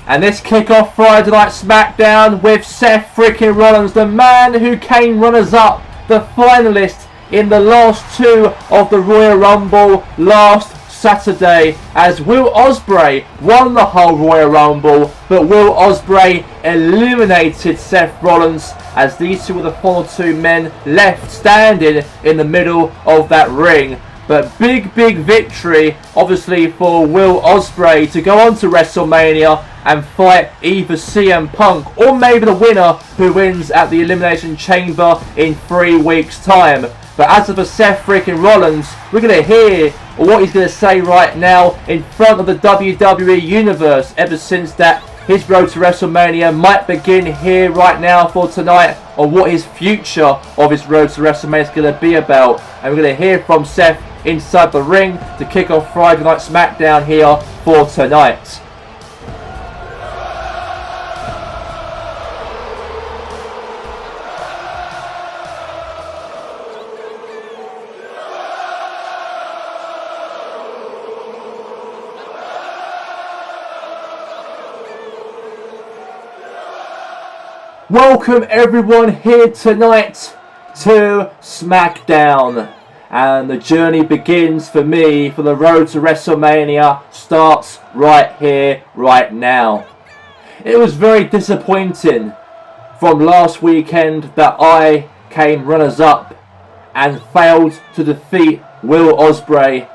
And this kick-off Friday Night Smackdown with Seth freaking Rollins, the man who came runners-up, the finalist in the last two of the Royal Rumble last Saturday, as Will Ospreay won the whole Royal Rumble, but Will Ospreay eliminated Seth Rollins as these two were the final two men left standing in the middle of that ring. But big victory, obviously, for Will Ospreay to go on to WrestleMania and fight either CM Punk or maybe the winner who wins at the Elimination Chamber in 3 weeks' time. But as for Seth freaking Rollins, we're going to hear what he's going to say right now in front of the WWE Universe, ever since that his road to WrestleMania might begin here right now for tonight, on what his future of his road to WrestleMania is going to be about. And we're going to hear from Seth inside the ring to kick off Friday Night Smackdown here for tonight. Welcome everyone here tonight to Smackdown. And the journey begins for me, for the road to WrestleMania starts right here, right now. It was very disappointing from last weekend that I came runners-up and failed to defeat Will Ospreay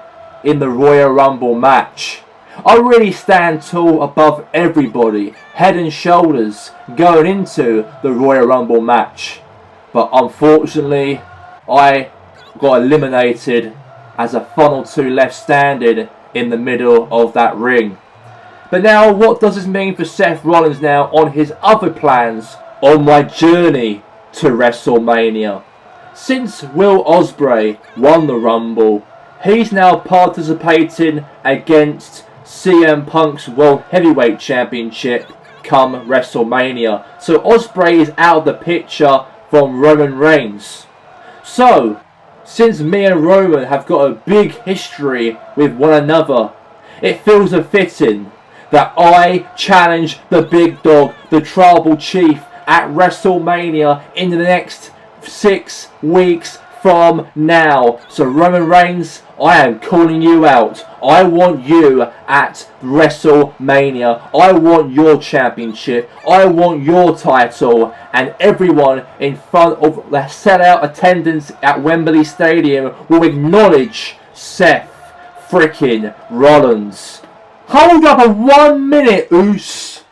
in the Royal Rumble match. I really stand tall above everybody, head and shoulders, going into the Royal Rumble match. But unfortunately, I got eliminated as a final two left standing in the middle of that ring. But now, what does this mean for Seth Rollins now on his other plans on my journey to WrestleMania? Since Will Ospreay won the Rumble, he's now participating against CM Punk's World Heavyweight Championship come WrestleMania. So Ospreay is out of the picture from Roman Reigns. So, since me and Roman have got a big history with one another, it feels fitting that I challenge the big dog, the tribal chief, at WrestleMania in the next 6 weeks from now. So Roman Reigns, I am calling you out. I want you at WrestleMania. I want your championship. I want your title. And everyone in front of the sellout attendance at Wembley Stadium will acknowledge Seth freaking Rollins. Hold up a 1 minute, Oos.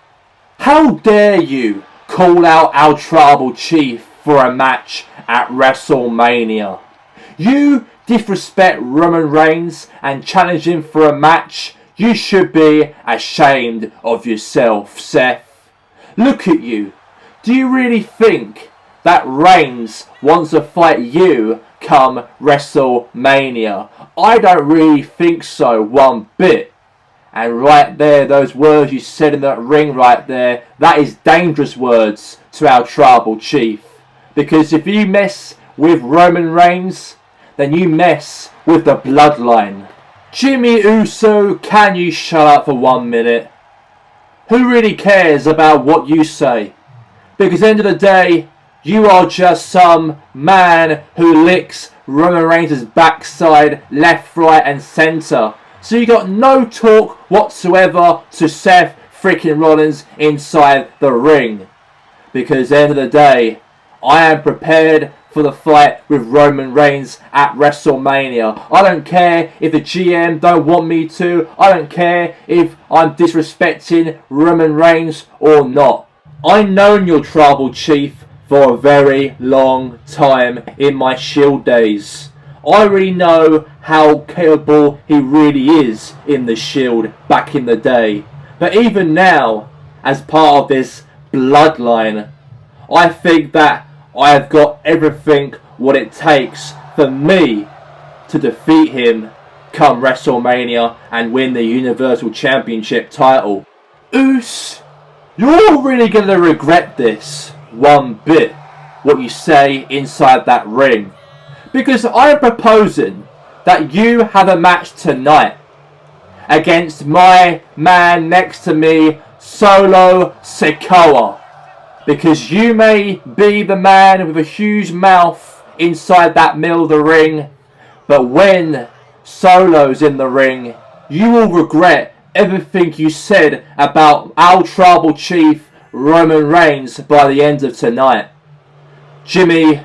How dare you call out our tribal chief for a match at WrestleMania? You disrespect Roman Reigns and challenge him for a match? You should be ashamed of yourself, Seth. Look at you. Do you really think that Reigns wants to fight you come WrestleMania? I don't really think so one bit. And right there, those words you said in that ring right there, that is dangerous words to our tribal chief. Because if you mess with Roman Reigns, then you mess with the bloodline. Jimmy Uso, can you shut up for 1 minute? Who really cares about what you say? Because at the end of the day, you are just some man who licks Roman Reigns' backside left, right and centre. So you got no talk whatsoever to Seth freaking Rollins inside the ring. Because at the end of the day, I am prepared for the fight with Roman Reigns at WrestleMania. I don't care if the GM don't want me to. I don't care if I'm disrespecting Roman Reigns or not. I've known your tribal chief for a very long time in my Shield days. I already know how capable he really is in the Shield back in the day. But even now, as part of this bloodline, I think that I have got everything what it takes for me to defeat him come WrestleMania and win the Universal Championship title. Uce, you're really going to regret this one bit, what you say inside that ring. Because I'm proposing that you have a match tonight against my man next to me, Solo Sikoa. Because you may be the man with a huge mouth inside that middle of the ring, but when Solo's in the ring, you will regret everything you said about our tribal chief, Roman Reigns, by the end of tonight. Jimmy,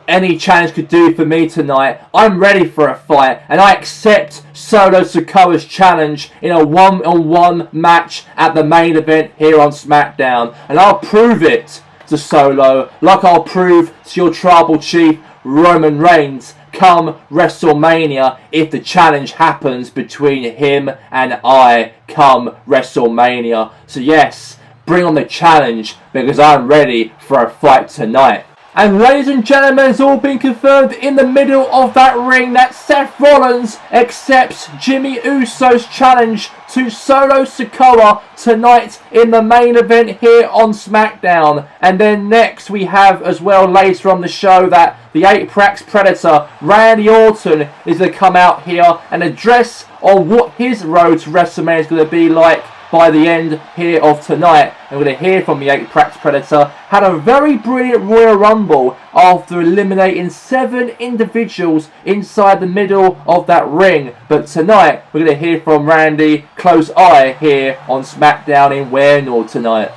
any challenge could do for me tonight. I'm ready for a fight, and I accept Solo Sikoa's challenge in a one-on-one match at the main event here on Smackdown. And I'll prove it to Solo, like I'll prove to your tribal chief, Roman Reigns, come WrestleMania, if the challenge happens between him and I come WrestleMania. So yes, bring on the challenge, because I'm ready for a fight tonight. And ladies and gentlemen, it's all been confirmed in the middle of that ring that Seth Rollins accepts Jimmy Uso's challenge to Solo Sikoa tonight in the main event here on SmackDown. And then next we have as well later on the show that the Apex Predator, Randy Orton, is going to come out here and address on what his road to WrestleMania is going to be like by the end here of tonight. And we're going to hear from the Apex Predator. Had a very brilliant Royal Rumble after eliminating 7 individuals inside the middle of that ring. But tonight we're going to hear from Randy Close Eye here on SmackDown in Warenor tonight.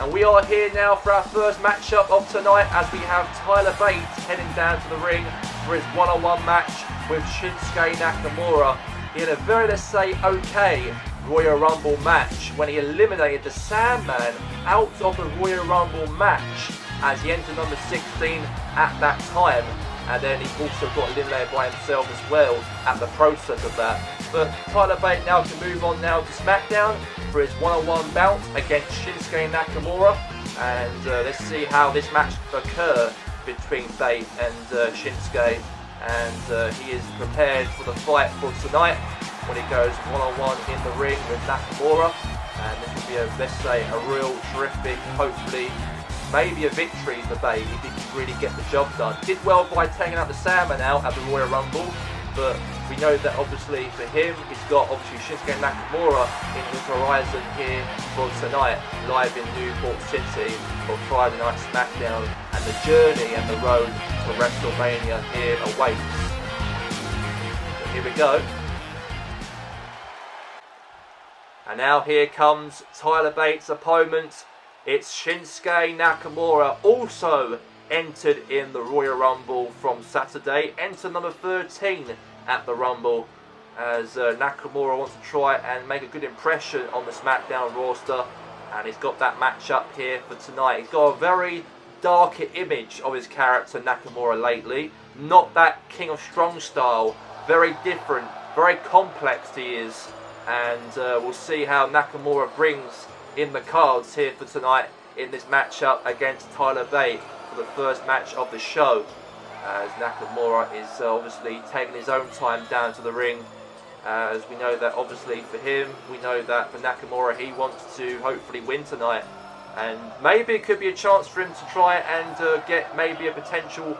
And we are here now for our first matchup of tonight, as we have Tyler Bate heading down to the ring for his one-on-one match with Shinsuke Nakamura. He had a very, let's say, okay Royal Rumble match when he eliminated the Sandman out of the Royal Rumble match as he entered number 16 at that time. And then he also got eliminated by himself as well at the process of that. But Tyler Bate now can move on now to SmackDown for his one-on-one bout against Shinsuke Nakamura. And let's see how this match occurs between Bate and Shinsuke. And he is prepared for the fight for tonight when he goes one-on-one in the ring with Nakamura. And this will be, let's say, a real terrific, hopefully, maybe a victory for Bate if he can really get the job done. Did well by taking out the Sandman out at the Royal Rumble, but we know that obviously for him, he's got obviously Shinsuke Nakamura in his horizon here for tonight, live in Newport City for Friday Night SmackDown, and the journey and the road to WrestleMania here awaits. So here we go. And now here comes Tyler Bate's opponent. It's Shinsuke Nakamura, also entered in the Royal Rumble from Saturday, entered number 13 at the Rumble, as Nakamura wants to try and make a good impression on the SmackDown roster, and he's got that match up here for tonight. He's got a very darker image of his character Nakamura lately, not that King of Strong style, very different, very complex he is, and we'll see how Nakamura brings in the cards here for tonight in this matchup against Tyler Bate for the first match of the show, as Nakamura is obviously taking his own time down to the ring, as we know that obviously for him, we know that for Nakamura, he wants to hopefully win tonight, and maybe it could be a chance for him to try and get maybe a potential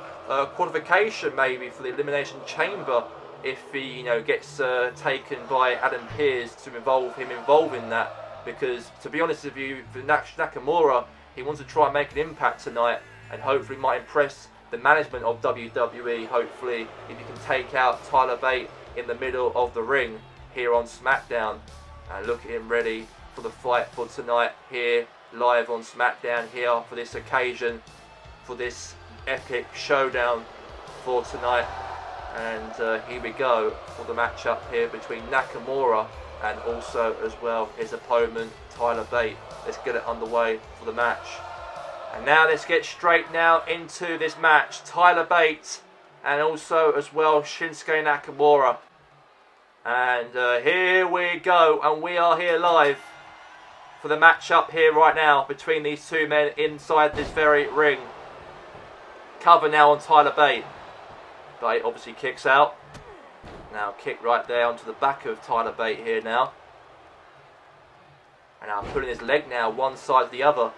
qualification maybe for the Elimination Chamber if he gets taken by Adam Pearce to involve in that. Because, to be honest with you, for Nakamura, he wants to try and make an impact tonight and hopefully might impress the management of WWE, hopefully, if he can take out Tyler Bate in the middle of the ring here on SmackDown. And look at him ready for the fight for tonight here live on SmackDown here for this occasion, for this epic showdown for tonight. And here we go for the matchup here between Nakamura and also as well his opponent Tyler Bate. Let's get it underway for the match. And now let's get straight now into this match. Tyler Bate and also as well Shinsuke Nakamura. And here we go, and we are here live for the matchup here right now between these two men inside this very ring. Cover now on Tyler Bate. Bate obviously kicks out. Now kick right there onto the back of Tyler Bate here now. And now pulling his leg now one side to the other.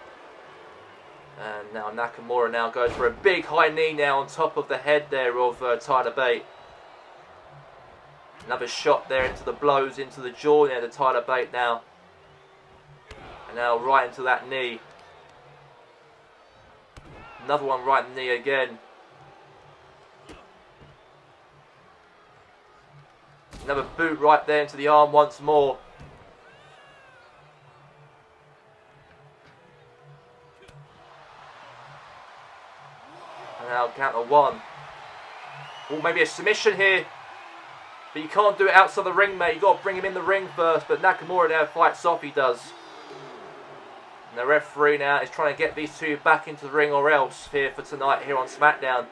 And now Nakamura now goes for a big high knee now on top of the head there of Tyler Bate. Another shot there into the blows into the jaw there to Tyler Bate now. And now right into that knee. Another one right in the knee again. Another boot right there into the arm once more. And now counter one. Oh, maybe a submission here. But you can't do it outside the ring, mate. You've got to bring him in the ring first. But Nakamura now fights off, he does. And the referee now is trying to get these two back into the ring or else here for tonight here on SmackDown.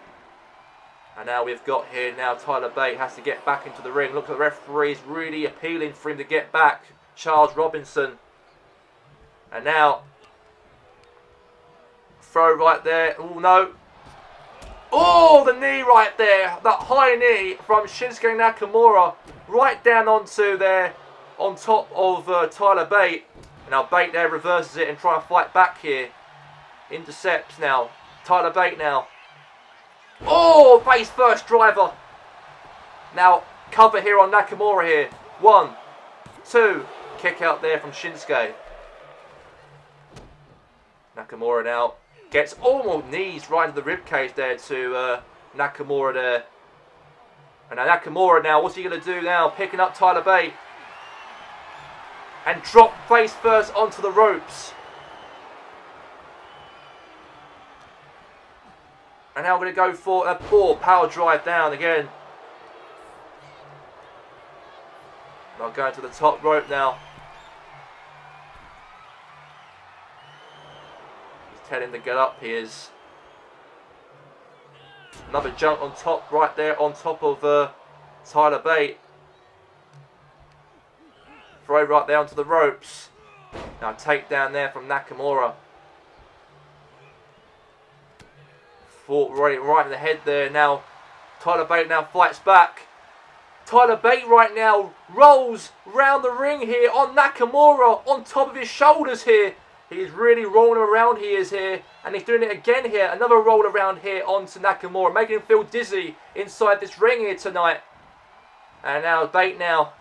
And now we've got here now Tyler Bate has to get back into the ring. Look at the referee is really appealing for him to get back. Charles Robinson. And now throw right there. Oh no. Oh, the knee right there. That high knee from Shinsuke Nakamura right down onto there on top of Tyler Bate. And now Bate there reverses it and trying to fight back here. Intercepts now. Tyler Bate now. Oh, face first driver. Now cover here on Nakamura here. 1, 2. Kick out there from Shinsuke. Nakamura now gets almost knees right into the ribcage there to Nakamura there. And now Nakamura now, what's he going to do now? Picking up Tyler Bate. And drop face first onto the ropes. And now we're going to go for a poor power drive down again. Now going to the top rope now. Tell him to get up, he is. Another jump on top, right there on top of Tyler Bate. Throw right there onto the ropes. Now takedown there from Nakamura. Fought right in the head there. Now Tyler Bate now fights back. Tyler Bate right now rolls round the ring here on Nakamura on top of his shoulders here. He's really rolling around, he is here. And he's doing it again here. Another roll around here onto Nakamura. Making him feel dizzy inside this ring here tonight. And now Bate now.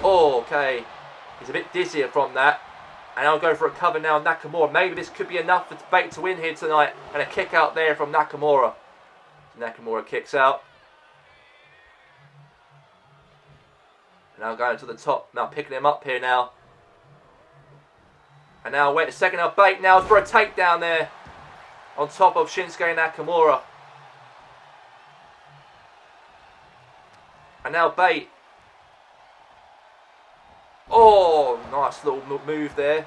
Oh, okay. He's a bit dizzier from that. And I'll go for a cover now on Nakamura. Maybe this could be enough for Bate to win here tonight. And a kick out there from Nakamura. Nakamura kicks out. And now going to the top. Now picking him up here now. And now, wait a second, now Bate now for a takedown there on top of Shinsuke Nakamura. And now Bate. Oh, nice little move there.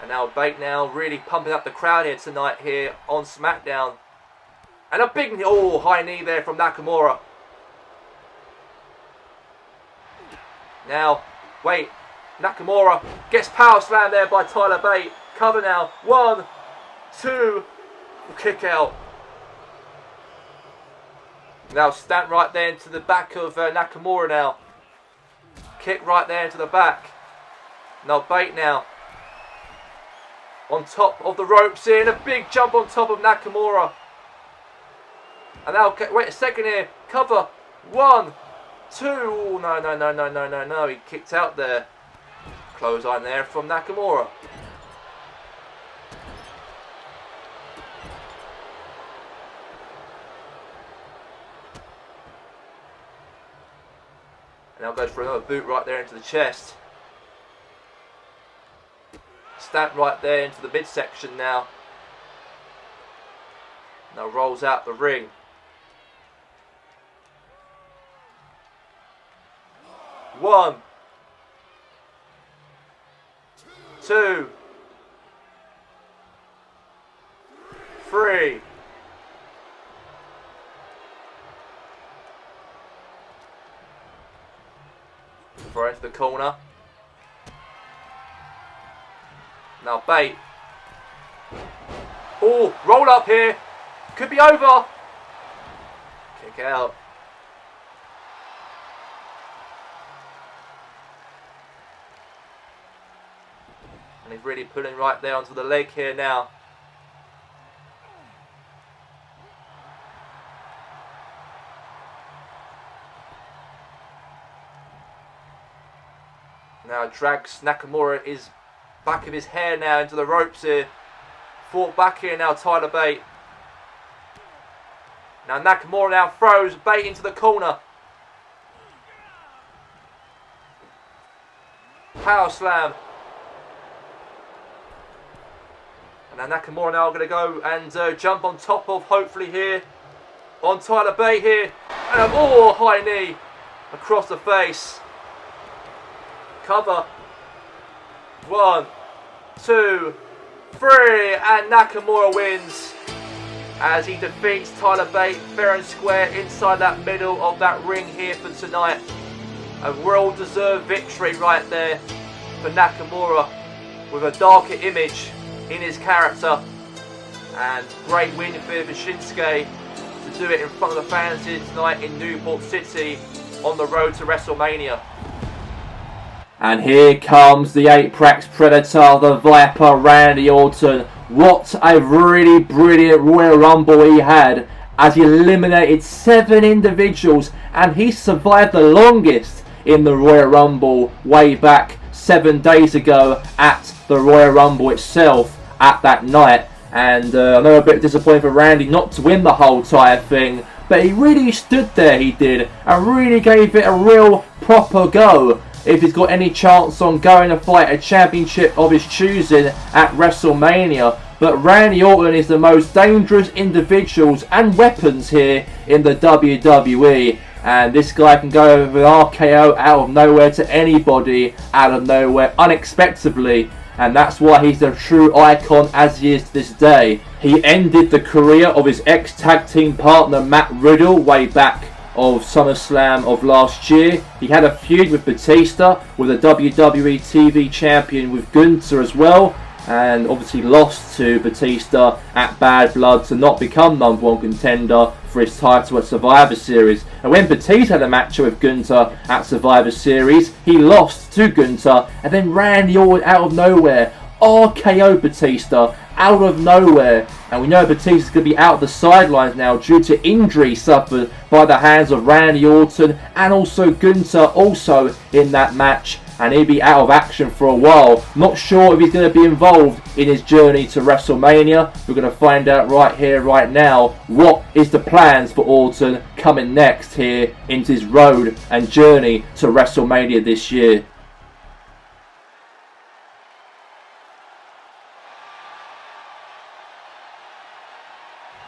And now Bate now really pumping up the crowd here tonight here on SmackDown. And a big, oh, high knee there from Nakamura. Now, wait. Nakamura gets power slammed there by Tyler Bate. Cover now. 1, 2. Kick out. Now stand right there into the back of Nakamura now. Kick right there into the back. Now Bate now. On top of the ropes here. And a big jump on top of Nakamura. And now, wait a second here. Cover. 1, 2. Oh, no. He kicked out there. Clothesline there from Nakamura. And now goes for another boot right there into the chest. stamp right there into the midsection now. Now rolls out the ring. One, two, three. Throw into the corner. Now bait. Oh, roll up here. Could be over. Kick out. And he's really pulling right there onto the leg here now. Now drags Nakamura is back of his hair now into the ropes here. Fought back here now, Tyler Bate. Now Nakamura now throws Bate into the corner. Power slam. And now Nakamura now going to go and jump on top of, hopefully here, on Tyler Bate here. And high knee across the face. Cover. 1, 2, 3, and Nakamura wins as he defeats Tyler Bate fair and square inside that middle of that ring here for tonight. A well-deserved victory right there for Nakamura with a darker image in his character, and great win for Shinsuke to do it in front of the fans here tonight in Newport City on the road to WrestleMania. And here comes the Apex Predator, the Viper, Randy Orton. What a really brilliant Royal Rumble he had, as he eliminated 7 individuals, and he survived the longest in the Royal Rumble way back 7 days ago at the Royal Rumble itself at that night. And I know a bit disappointed for Randy not to win the whole entire thing, but he really stood there, he did, and really gave it a real proper go if he's got any chance on going to fight a championship of his choosing at WrestleMania. But Randy Orton is the most dangerous individuals and weapons here in the WWE. And this guy can go with RKO out of nowhere to anybody out of nowhere unexpectedly. And that's why he's a true icon as he is to this day. He ended the career of his ex-tag team partner Matt Riddle way back of SummerSlam of last year. He had a feud with Batista, with a WWE TV champion with Gunther as well, and obviously lost to Batista at Bad Blood to not become #1 contender for his title at Survivor Series. And when Batista had a match with Gunther at Survivor Series, he lost to Gunther, and then Randy Orton out of nowhere RKO Batista out of nowhere. And we know Batista's going to be out of the sidelines now due to injury suffered by the hands of Randy Orton and also Gunther also in that match. And he'll be out of action for a while. Not sure if he's going to be involved in his journey to WrestleMania. We're going to find out right here, right now, what is the plans for Orton coming next here into his road and journey to WrestleMania this year.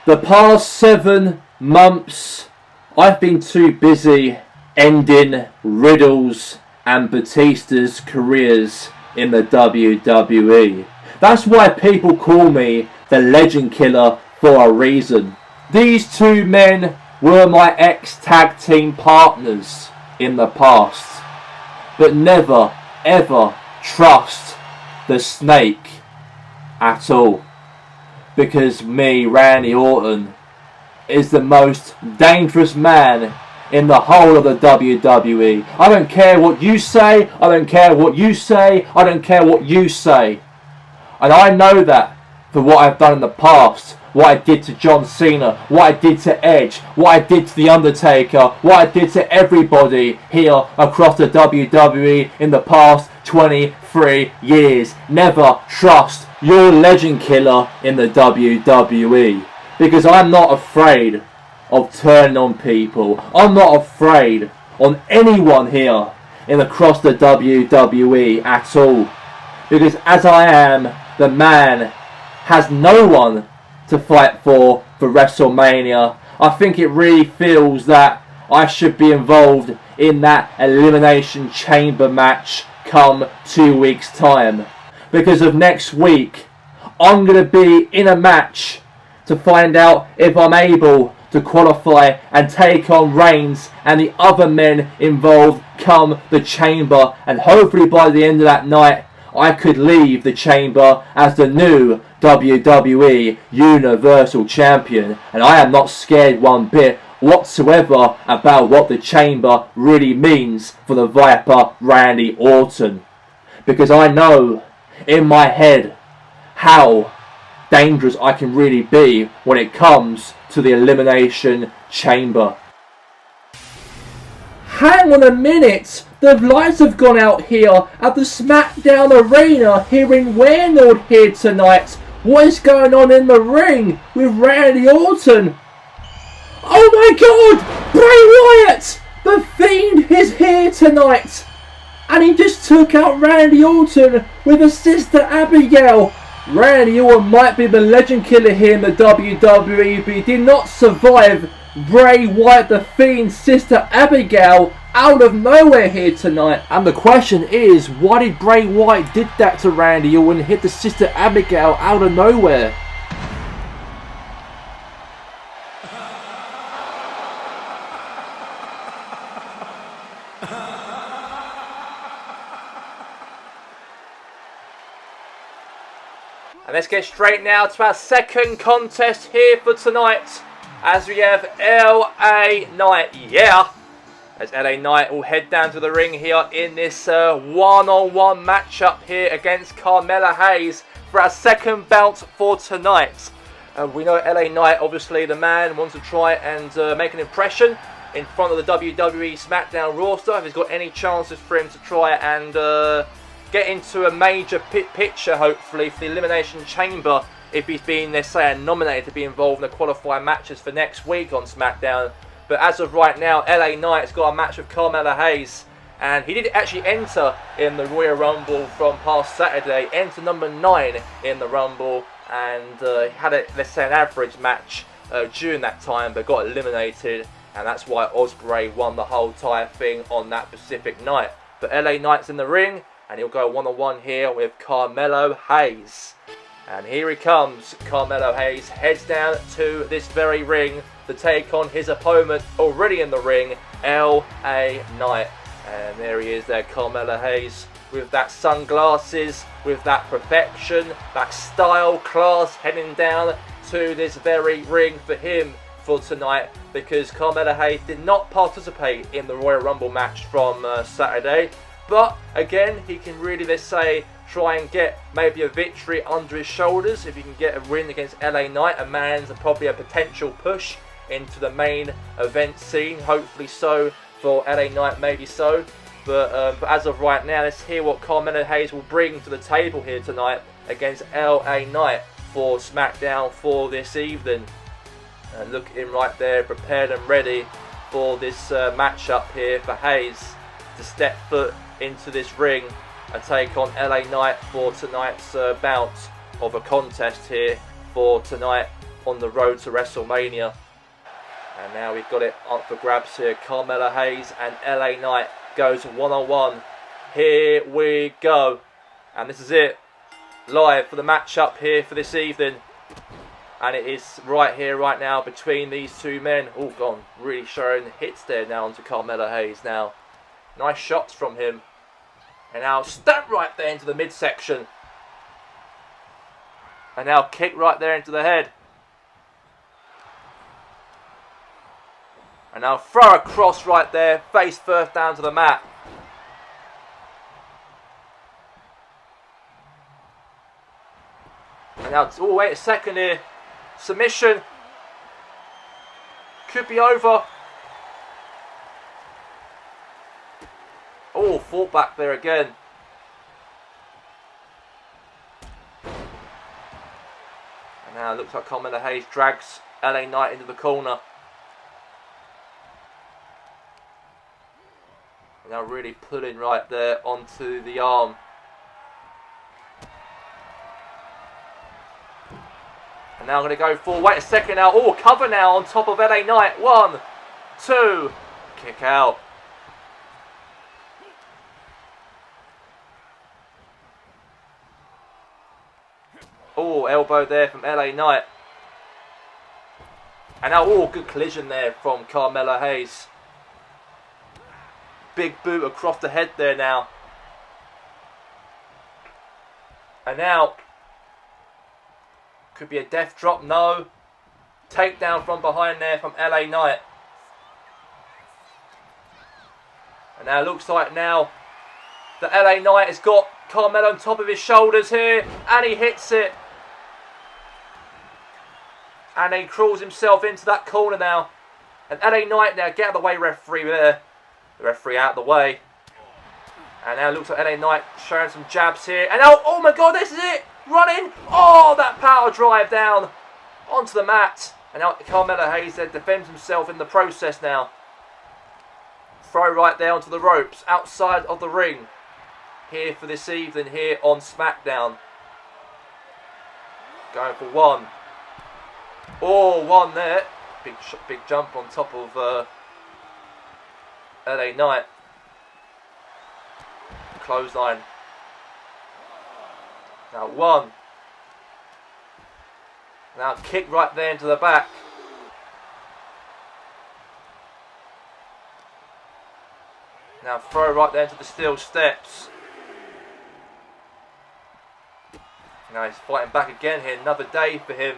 The past 7 months, I've been too busy ending Riddle's and Batista's careers in the WWE. That's why people call me the Legend Killer for a reason. These 2 men were my ex-tag team partners in the past. But never, ever trust the snake at all. Because me, Randy Orton, is the most dangerous man in the whole of the WWE. I don't care what you say, I don't care what you say, I don't care what you say. And I know that for what I've done in the past, what I did to John Cena, what I did to Edge, what I did to The Undertaker, what I did to everybody here across the WWE in the past 23 years. Never trust your Legend Killer in the WWE. Because I'm not afraid of turning on people. I'm not afraid on anyone here in across the WWE at all. Because as I am the man has no one to fight for WrestleMania, I think it really feels that I should be involved in that Elimination Chamber match come 2 weeks time. Because of next week, I'm going to be in a match to find out if I'm able to qualify and take on Reigns and the other men involved come the Chamber, and hopefully by the end of that night I could leave the Chamber as the new WWE Universal Champion. And I am not scared one bit whatsoever about what the Chamber really means for the Viper Randy Orton, because I know in my head how dangerous I can really be when it comes to the Elimination Chamber. Hang on a minute! The lights have gone out here at the Smackdown Arena here in Waynord here tonight. What is going on in the ring with Randy Orton? Oh my god! Bray Wyatt! The Fiend is here tonight! And he just took out Randy Orton with his sister Abigail. Randy Orton might be the legend killer here in the WWE, but he did not survive Bray Wyatt, the Fiend's sister Abigail, out of nowhere here tonight. And the question is, why did Bray Wyatt did that to Randy Orton and hit the sister Abigail out of nowhere? And let's get straight now to our second contest here for tonight, as we have LA Knight. Yeah, as LA Knight will head down to the ring here in this one-on-one matchup here against Carmella Hayes for our second bout for tonight. We know LA Knight, obviously the man, wants to try and make an impression in front of the WWE Smackdown roster. If he's got any chances for him to try and get into a major picture, hopefully, for the Elimination Chamber, if he's been, let's say, nominated to be involved in the qualifying matches for next week on SmackDown. But as of right now, LA Knight's got a match with Carmella Hayes, and he did actually enter in the Royal Rumble from past Saturday, enter number 9 in the Rumble, and had a, let's say, an average match during that time, but got eliminated, and that's why Ospreay won the whole entire thing on that specific night. But LA Knight's in the ring, and he'll go one-on-one here with Carmelo Hayes. And here he comes. Carmelo Hayes heads down to this very ring to take on his opponent already in the ring, LA Knight. And there he is there, Carmelo Hayes, with that sunglasses, with that perfection, that style, class, heading down to this very ring for him for tonight, because Carmelo Hayes did not participate in the Royal Rumble match from Saturday. But again, he can really, let's say, try and get maybe a victory under his shoulders if he can get a win against LA Knight, a man's probably a potential push into the main event scene. Hopefully so for LA Knight, maybe so. But as of right now, let's hear what Carmelo Hayes will bring to the table here tonight against LA Knight for SmackDown for this evening. And look at him right there, prepared and ready for this matchup here for Hayes to step foot into this ring and take on LA Knight for tonight's bout of a contest here for tonight on the road to WrestleMania. And now we've got it up for grabs here. Carmelo Hayes and LA Knight goes one-on-one. Here we go. And this is it. Live for the matchup here for this evening. And it is right here, right now, between these two men. Oh, gone. Really showing hits there now onto Carmelo Hayes now. Nice shots from him. And now step right there into the midsection. And now kick right there into the head. And now throw a cross right there. Face first down to the mat. And now, oh wait a second here. Submission. Could be over. Oh, fought back there again. And now it looks like Carmelo Hayes drags LA Knight into the corner. And now really pulling right there onto the arm. And now I'm going to go for, wait a second now. Oh, cover now on top of LA Knight. 1, 2, kick out. Oh, elbow there from LA Knight. And now, oh, good collision there from Carmelo Hayes. Big boot across the head there now. And now, could be a death drop, no. Takedown from behind there from LA Knight. And now it looks like now that LA Knight has got Carmelo on top of his shoulders here. And he hits it. And he crawls himself into that corner now. And LA Knight now, get out of the way, referee there. The referee out of the way. And now it looks like LA Knight showing some jabs here. And now, oh my God, this is it. Running. Oh, that power drive down onto the mat. And now Carmelo Hayes there defends himself in the process now. Throw right there onto the ropes outside of the ring. Here for this evening here on Smackdown. Going for 1. Oh, 1 there. Big jump on top of LA Knight. Clothesline. Now 1. Now kick right there into the back. Now throw right there into the steel steps. Now he's fighting back again here. Another day for him.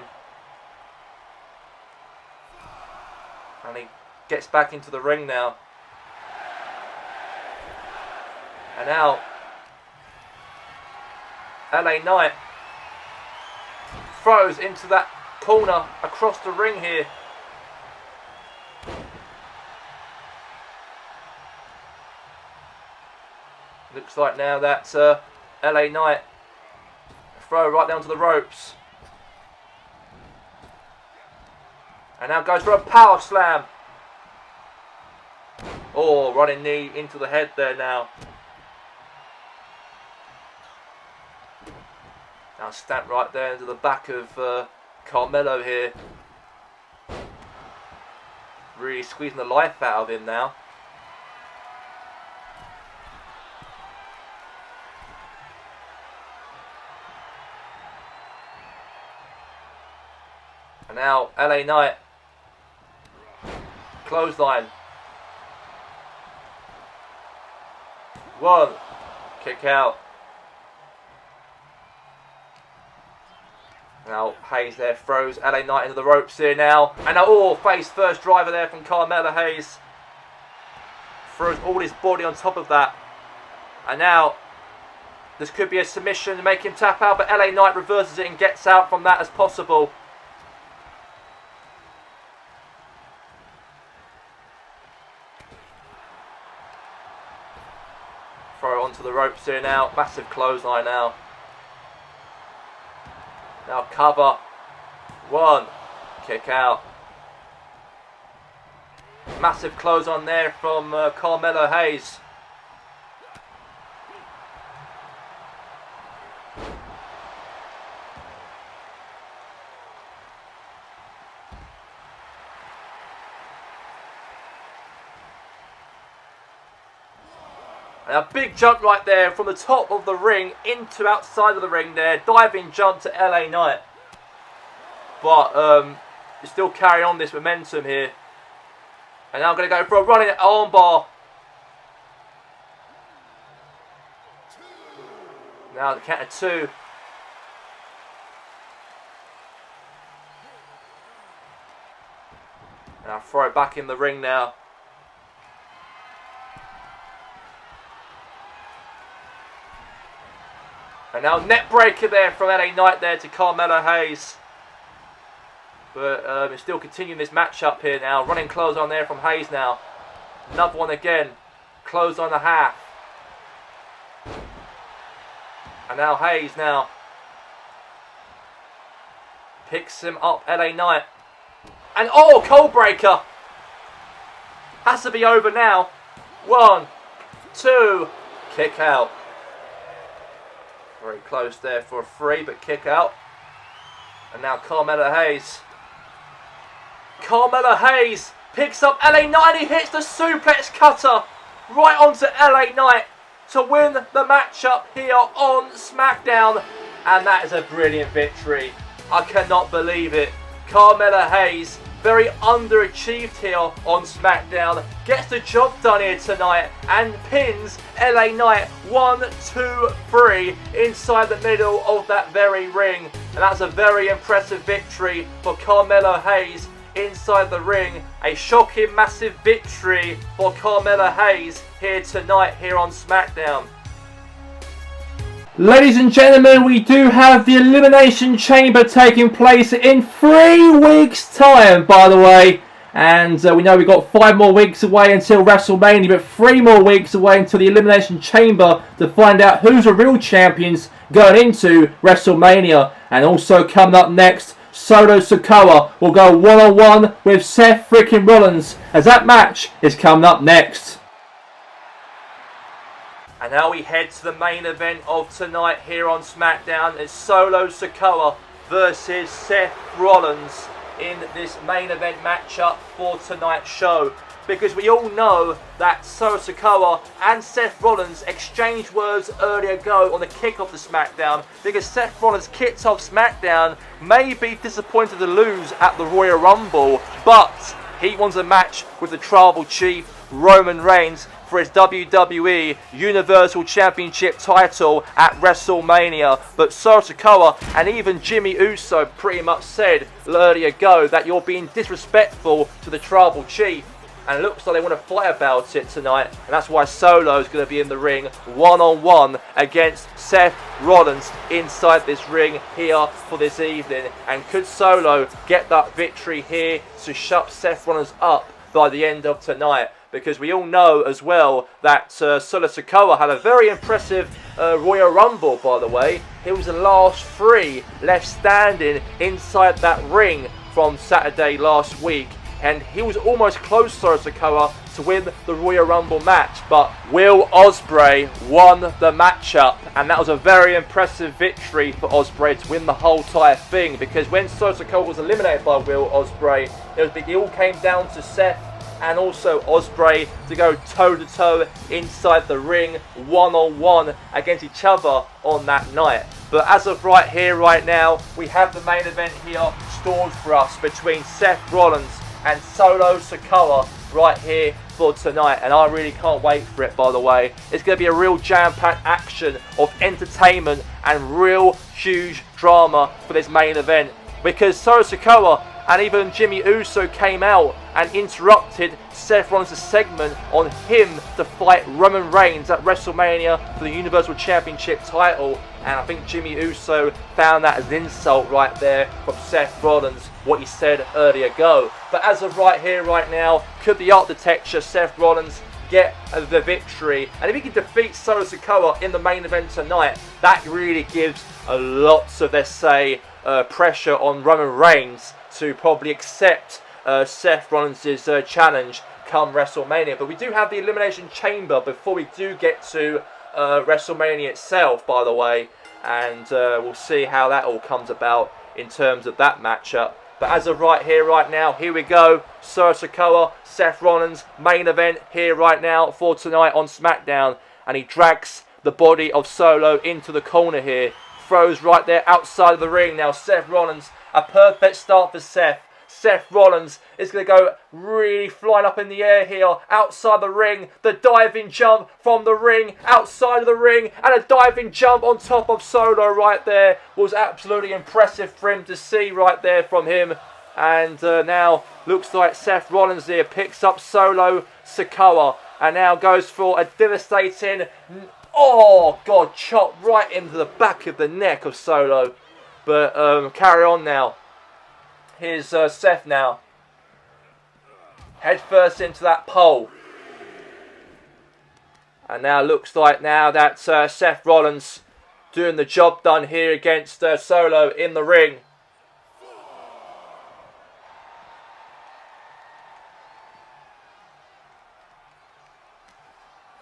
And he gets back into the ring now. And now LA Knight throws into that corner across the ring here. Looks like now that LA Knight throw right down to the ropes. And now goes for a power slam. Oh, running knee into the head there now. Now stamp right there into the back of Carmelo here. Really squeezing the life out of him now. And now LA Knight. Clothesline. 1. Kick out. Now Hayes there throws LA Knight into the ropes here now. And now, oh, face first driver there from Carmelo Hayes. Throws all his body on top of that. And now this could be a submission to make him tap out, but LA Knight reverses it and gets out from that as possible. Throw it onto the ropes here now. Massive clothesline now. Now cover. 1. Kick out. Massive clothesline there from Carmelo Hayes. And a big jump right there from the top of the ring into outside of the ring there. Diving jump to LA Knight. But still carrying on this momentum here. And now I'm going to go for a running armbar. Now the count of 2. And I'll throw it back in the ring now. And now net breaker there from LA Knight there to Carmelo Hayes. But we're still continuing this matchup here now. Running close on there from Hayes now. Another one again. Close on the half. And now Hayes now. Picks him up, LA Knight. And oh, cold breaker. Has to be over now. 1, 2, kick out. Very close there for a 3, but kick out. And now Carmelo Hayes. Carmelo Hayes picks up LA Knight and he hits the suplex cutter right onto LA Knight to win the matchup here on SmackDown. And that is a brilliant victory. I cannot believe it. Carmelo Hayes, very underachieved here on SmackDown, gets the job done here tonight and pins LA Knight 1, 2, 3 inside the middle of that very ring. And that's a very impressive victory for Carmelo Hayes inside the ring. A shocking massive victory for Carmelo Hayes here tonight here on SmackDown. Ladies and gentlemen, we do have the Elimination Chamber taking place in 3 weeks' time, by the way. And we know we've got 5 more weeks away until WrestleMania, but 3 more weeks away until the Elimination Chamber to find out who's the real champions going into WrestleMania. And also coming up next, Solo Sikoa will go one-on-one with Seth freaking Rollins, as that match is coming up next. And now we head to the main event of tonight here on SmackDown. It's Solo Sikoa versus Seth Rollins in this main event matchup for tonight's show. Because we all know that Solo Sikoa and Seth Rollins exchanged words earlier ago on the kickoff to SmackDown. Because Seth Rollins kicked off SmackDown, may be disappointed to lose at the Royal Rumble, but he wants a match with the Tribal Chief Roman Reigns for his WWE Universal Championship title at WrestleMania. But Solo Sikoa and even Jimmy Uso pretty much said earlier ago that you're being disrespectful to the Tribal Chief. And it looks like they want to fight about it tonight. And that's why Solo is going to be in the ring one-on-one against Seth Rollins inside this ring here for this evening. And could Solo get that victory here to shut Seth Rollins up by the end of tonight? Because we all know as well that Solo Sikoa had a very impressive Royal Rumble, by the way. He was the last 3 left standing inside that ring from Saturday last week. And he was almost close, Solo Sikoa, to win the Royal Rumble match. But Will Ospreay won the matchup. And that was a very impressive victory for Ospreay to win the whole entire thing. Because when Solo Sikoa was eliminated by Will Ospreay, it all came down to Seth and also Ospreay to go toe-to-toe inside the ring, one-on-one against each other on that night. But as of right here, right now, we have the main event here stored for us between Seth Rollins and Solo Sikoa right here for tonight. And I really can't wait for it, by the way. It's going to be a real jam-packed action of entertainment and real huge drama for this main event. Because Solo Sikoa and even Jimmy Uso came out and interrupted Seth Rollins' segment on him to fight Roman Reigns at WrestleMania for the Universal Championship title. And I think Jimmy Uso found that as an insult right there from Seth Rollins, what he said earlier ago. But as of right here, right now, could the architecture Seth Rollins get the victory? And if he can defeat Solo Sikoa in the main event tonight, that really gives a lots of, let's say, pressure on Roman Reigns to probably accept Seth Rollins' challenge come WrestleMania. But we do have the Elimination Chamber before we do get to WrestleMania itself, by the way. And we'll see how that all comes about in terms of that matchup. But as of right here, right now, here we go. Solo Sikoa, Seth Rollins, main event here right now for tonight on SmackDown. And he drags the body of Solo into the corner here. Throws right there outside of the ring. Now Seth Rollins, a perfect start for Seth. Seth Rollins is going to go really flying up in the air here outside the ring. The diving jump from the ring, outside of the ring, and a diving jump on top of Solo right there was absolutely impressive for him to see right there from him. And now looks like Seth Rollins here picks up Solo Sikoa and now goes for a devastating, oh God, chop right into the back of the neck of Solo. But carry on now. Here's Seth now. Head first into that pole. And now looks like now that Seth Rollins doing the job done here against Solo in the ring.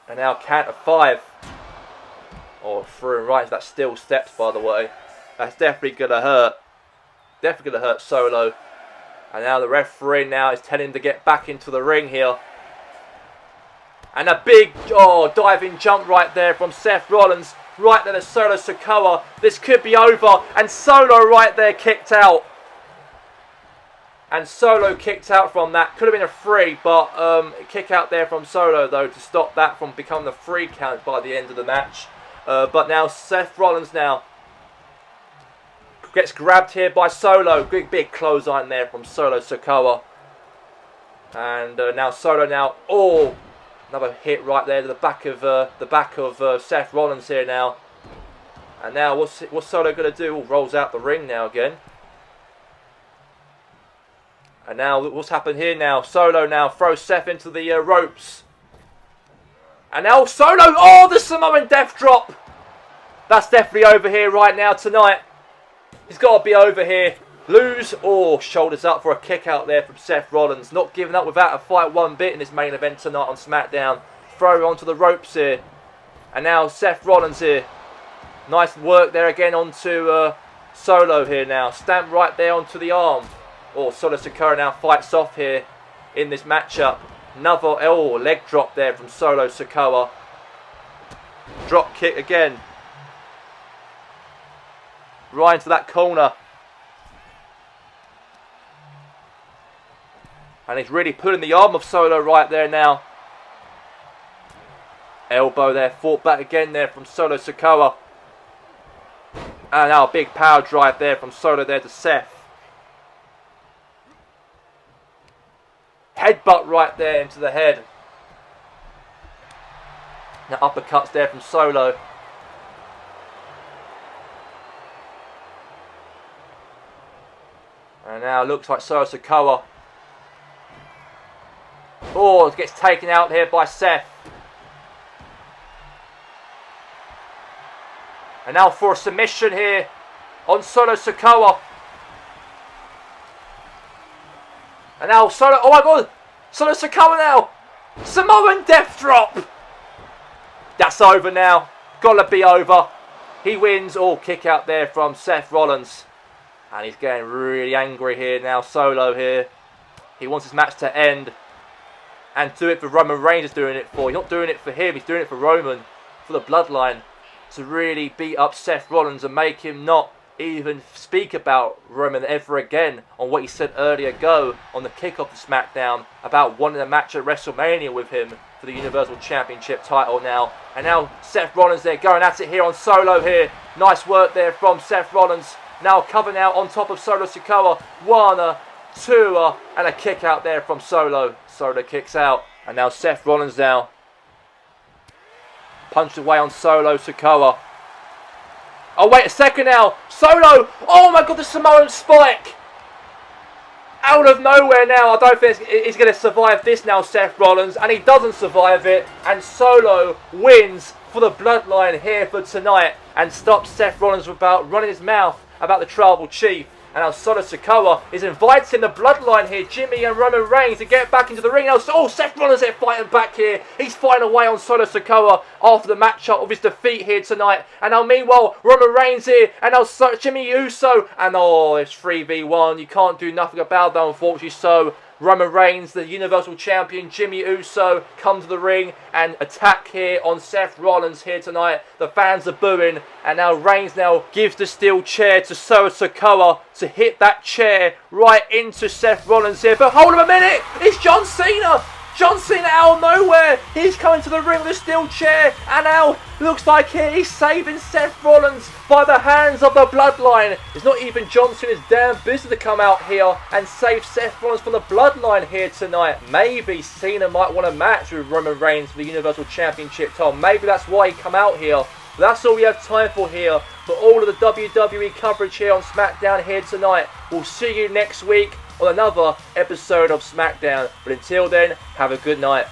And now count of 5. Or through right into that steel steps, by the way. That's definitely going to hurt. definitely going to hurt Solo. And now the referee now is telling him to get back into the ring here. And a big diving jump right there from Seth Rollins. Right there to Solo Sikoa. This could be over. And Solo right there kicked out. And Solo kicked out from that. Could have been a 3, but kick out there from Solo though to stop that from becoming a 3 count by the end of the match. But now Seth Rollins now gets grabbed here by Solo. Big clothesline there from Solo Sikoa. And now Solo now. Another hit right there to the back of Seth Rollins here now. And now what's Solo going to do? Rolls out the ring now again. And now what's happened here now? Solo now throws Seth into the ropes. And now Solo, the Samoan death drop. That's definitely over here right now tonight. He's got to be over here. Lose, shoulders up for a kick out there from Seth Rollins. Not giving up without a fight one bit in this main event tonight on SmackDown. Throw onto the ropes here. And now Seth Rollins here. Nice work there again onto Solo here now. Stamp right there onto the arm. Solo Sikoa now fights off here in this matchup. Another leg drop there from Solo Sikoa. Drop kick again. Right into that corner. And he's really pulling the arm of Solo right there now. Elbow there, fought back again there from Solo Sikoa. And now a big power drive there from Solo there to Seth. Headbutt right there into the head. Now uppercuts there from Solo. And now it looks like Solo Sikoa. Gets taken out here by Seth. And now for a submission here on Solo Sikoa. And now Solo, oh my god, Solo Sikoa now. Samoan death drop. That's over now. Gotta be over. He wins. Kick out there from Seth Rollins. And he's getting really angry here now, Solo here. He wants his match to end. And do it for Roman Reigns is doing it for. He's not doing it for him, he's doing it for Roman. For the bloodline. To really beat up Seth Rollins and make him not even speak about Roman ever again. On what he said earlier ago on the kickoff of SmackDown. About wanting a match at WrestleMania with him. For the Universal Championship title now. And now Seth Rollins there going at it here on Solo here. Nice work there from Seth Rollins. Now cover now on top of Solo Sikoa. 1, 2, and a kick out there from Solo. Solo kicks out. And now Seth Rollins now. Punched away on Solo Sikoa. Wait a second now. Solo. Oh my god, the Samoan spike. Out of nowhere now. I don't think he's going to survive this now, Seth Rollins. And he doesn't survive it. And Solo wins for the bloodline here for tonight. And stops Seth Rollins about running his mouth about the Tribal Chief. And now Solo Sikoa is inviting the bloodline here, Jimmy and Roman Reigns, to get back into the ring. Now, Seth Rollins there fighting back here. He's fighting away on Solo Sikoa after the matchup of his defeat here tonight. And now meanwhile, Roman Reigns here. And now Jimmy Uso. And it's 3v1. You can't do nothing about that, unfortunately. So Roman Reigns, the Universal Champion, Jimmy Uso, come to the ring and attack here on Seth Rollins here tonight. The fans are booing. And now Reigns now gives the steel chair to Solo Sikoa to hit that chair right into Seth Rollins here. But hold on a minute, it's John Cena. John Cena out of nowhere. He's coming to the ring with a steel chair. And now looks like he's saving Seth Rollins by the hands of the bloodline. It's not even John Cena's damn business to come out here and save Seth Rollins from the bloodline here tonight. Maybe Cena might want a match with Roman Reigns for the Universal Championship title. Maybe that's why he come out here. But that's all we have time for here. For all of the WWE coverage here on SmackDown here tonight. We'll see you next week on another episode of SmackDown. But until then, have a good night.